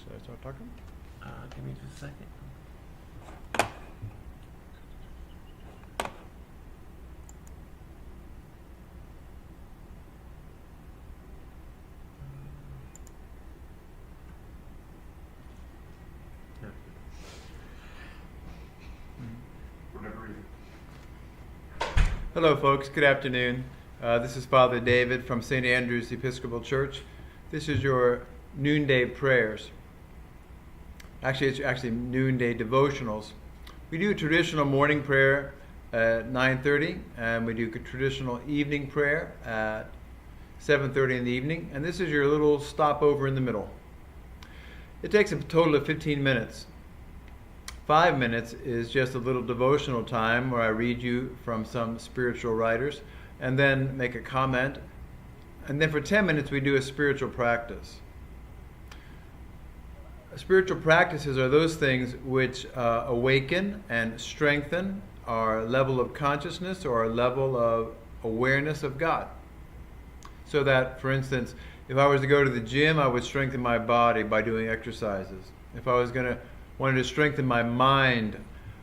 Should I start talking? Give me just a second. Hello, folks. Good afternoon. This is Father David from St. Andrew's Episcopal Church. This is your noonday prayers. Actually, it's actually noonday devotionals. We do a traditional morning prayer at 9:30, and we do a traditional evening prayer at 7:30 in the evening. And this is your little stopover in the middle. It takes a total of 15 minutes. 5 minutes is just a little devotional time where I read you from some spiritual writers and then make a comment. And then for 10 minutes we do a spiritual practice. Spiritual practices are those things which awaken and strengthen our level of consciousness or our level of awareness of God. So that, for instance, if I was to go to the gym, I would strengthen my body by doing exercises. If I wanted to strengthen my mind,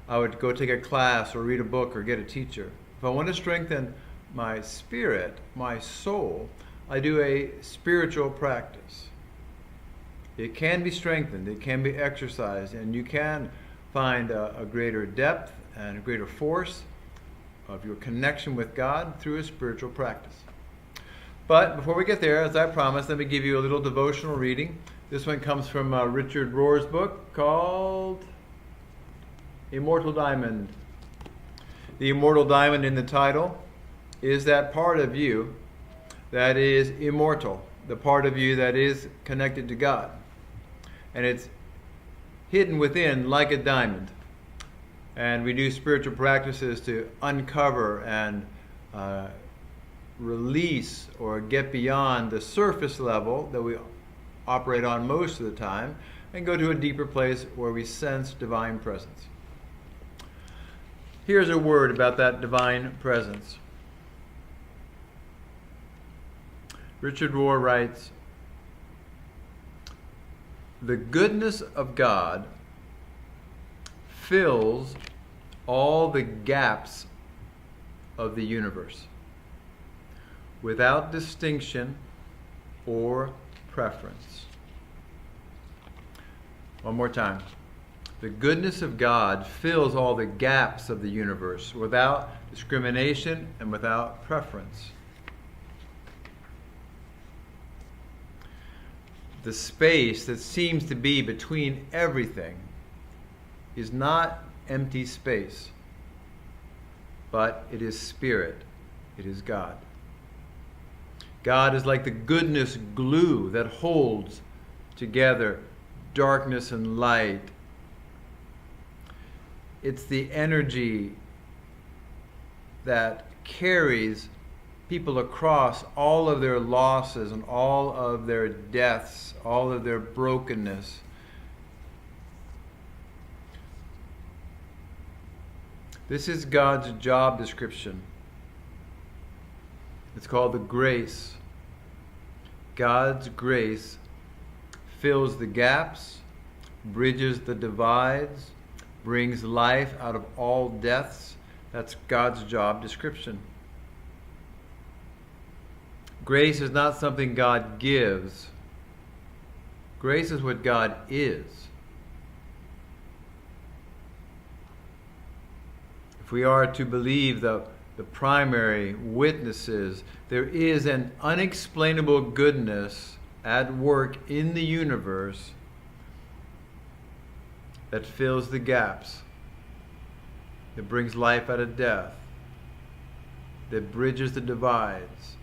I would go take a class or read a book or get a teacher. If I want to strengthen my spirit, my soul, I do a spiritual practice. It can be strengthened, it can be exercised, and you can find a greater depth and a greater force of your connection with God through a spiritual practice. But before we get there, as I promised, let me give you a little devotional reading. This one comes from Richard Rohr's book called Immortal Diamond. The immortal diamond in the title is that part of you that is immortal, the part of you that is connected to God. And it's hidden within like a diamond. And we do spiritual practices to uncover and release or get beyond the surface level that we operate on most of the time and go to a deeper place where we sense divine presence. Here's a word about that divine presence. Richard Rohr writes, "The goodness of God fills all the gaps of the universe without distinction or preference." One more time. The goodness of God fills all the gaps of the universe without discrimination and without preference. The space that seems to be between everything is not empty space, but it is spirit. It is God. God is like the goodness glue that holds together darkness and light. It's the energy that carries people across all of their losses and all of their deaths, all of their brokenness. This is God's job description. It's called the grace. God's grace fills the gaps, bridges the divides, brings life out of all deaths. That's God's job description. Grace is not something God gives. Grace is what God is. If we are to believe the primary witnesses, there is an unexplainable goodness at work in the universe that fills the gaps, that brings life out of death, that bridges the divides,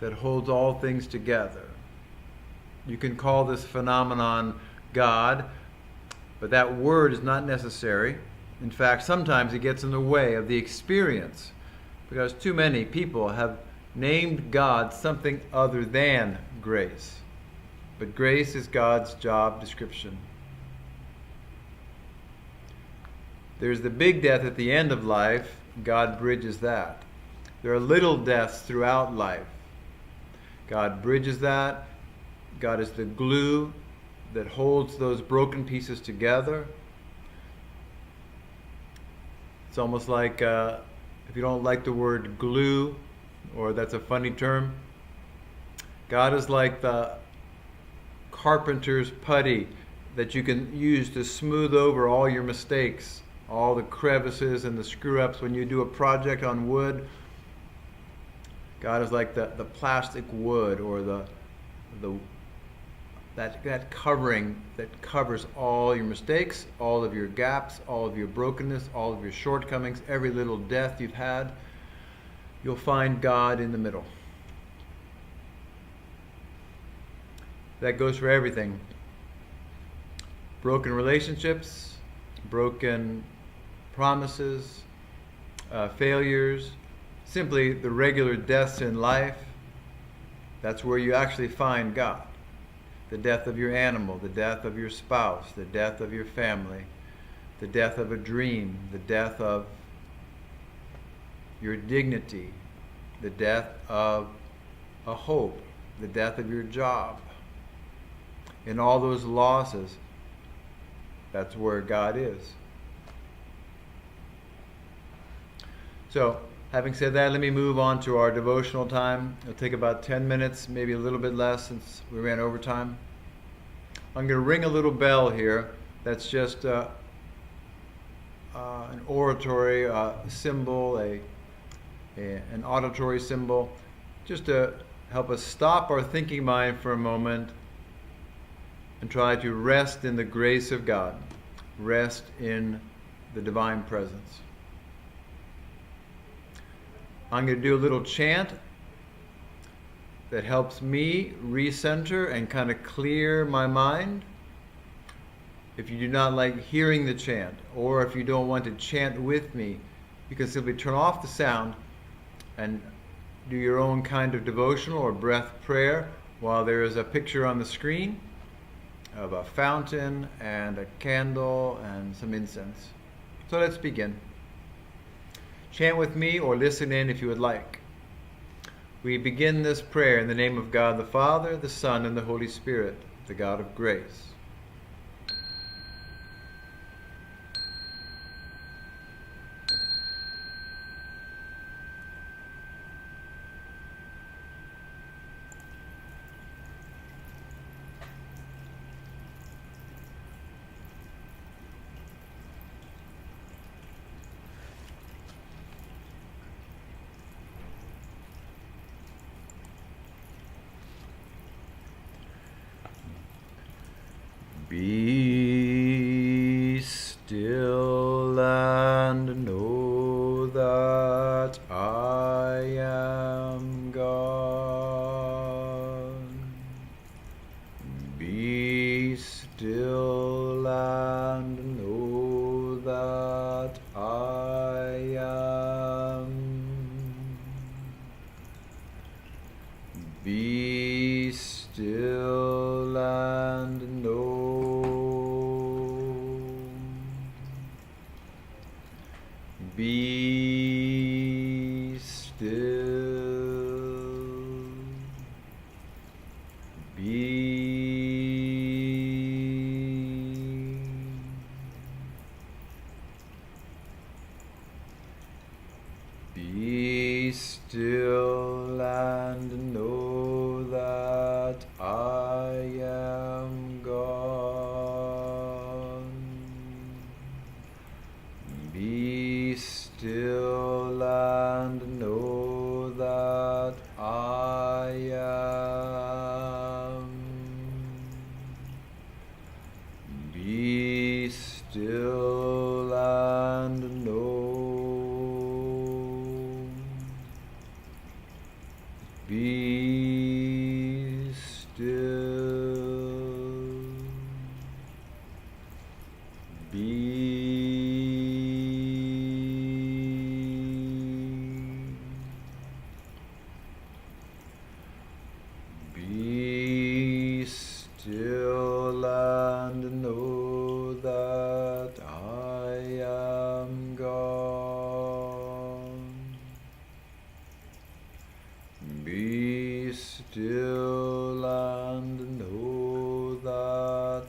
that holds all things together. You can call this phenomenon God, but that word is not necessary. In fact, sometimes it gets in the way of the experience, because too many people have named God something other than grace. But grace is God's job description. There's the big death at the end of life. God bridges that. There are little deaths throughout life. God bridges that. God is the glue that holds those broken pieces together. It's almost like, if you don't like the word glue, or that's a funny term, God is like the carpenter's putty that you can use to smooth over all your mistakes, all the crevices and the screw-ups when you do a project on wood. God is like the plastic wood, or that covering that covers all your mistakes, all of your gaps, all of your brokenness, all of your shortcomings, every little death you've had. You'll find God in the middle. That goes for everything. Broken relationships, broken promises, failures, simply the regular deaths in life. That's where you actually find God. The death of your animal, the death of your spouse, the death of your family, the death of a dream, the death of your dignity, the death of a hope, the death of your job. In all those losses, that's where God is. So, having said that, let me move on to our devotional time. It'll take about 10 minutes, maybe a little bit less since we ran over time. I'm going to ring a little bell here. That's just an oratory symbol, an auditory symbol, just to help us stop our thinking mind for a moment and try to rest in the grace of God, rest in the divine presence. I'm going to do a little chant that helps me recenter and kind of clear my mind. If you do not like hearing the chant, or if you don't want to chant with me, you can simply turn off the sound and do your own kind of devotional or breath prayer while there is a picture on the screen of a fountain and a candle and some incense. So let's begin. Chant with me or listen in if you would like. We begin this prayer in the name of God the Father, the Son, and the Holy Spirit, the God of grace. Be still and know that I am God. Be still and know that I am. Be still and know. Be still. Be still and know that I am God. Be still and know that I am. Be still and know. Be still. Be still and know that I am God. Be still and know that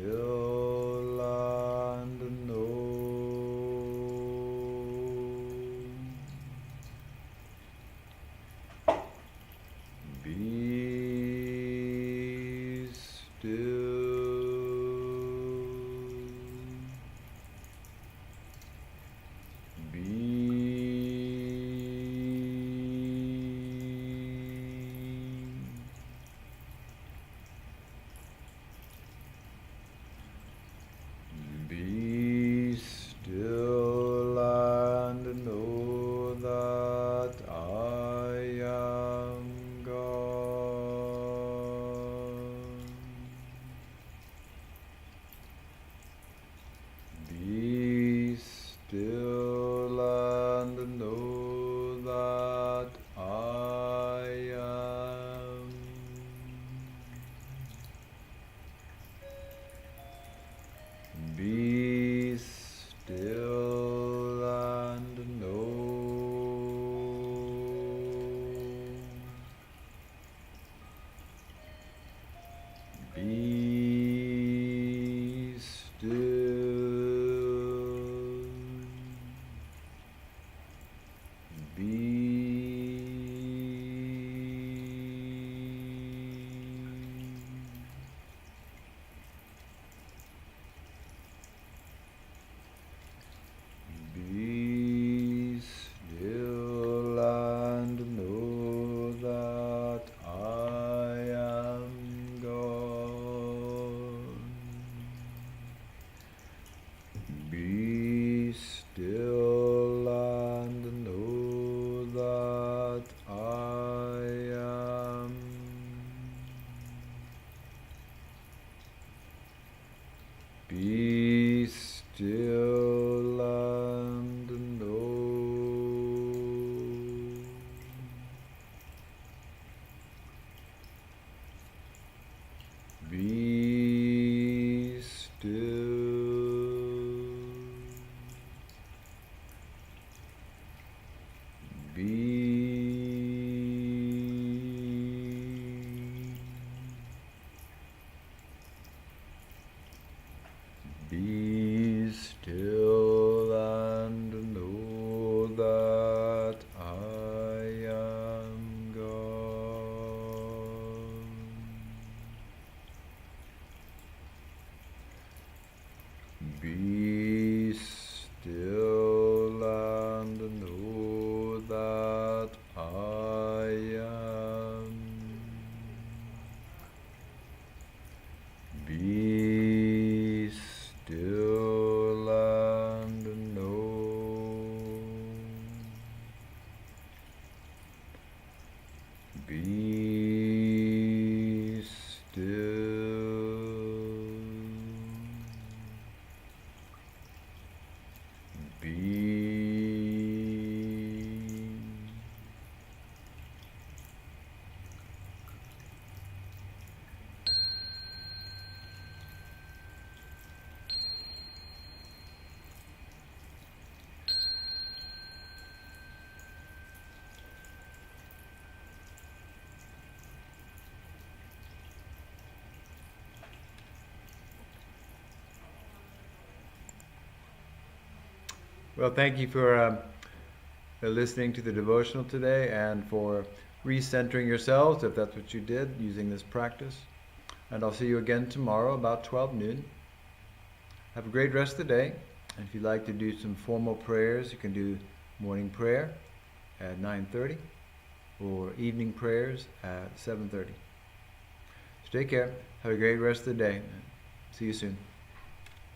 still and know. Be still. Be still and know that I am God. Be still and know that I am. Be still and know. Be still. Be still and know that I am God. Be still and know that I am. Be still and know. Be still. Be still and know that I am God. Be still and know that I am. Be still and know. Be still. Be. Well, thank you for listening to the devotional today and for recentering yourselves, if that's what you did, using this practice. And I'll see you again tomorrow about 12 noon. Have a great rest of the day. And if you'd like to do some formal prayers, you can do morning prayer at 9:30 or evening prayers at 7:30. So take care. Have a great rest of the day. See you soon.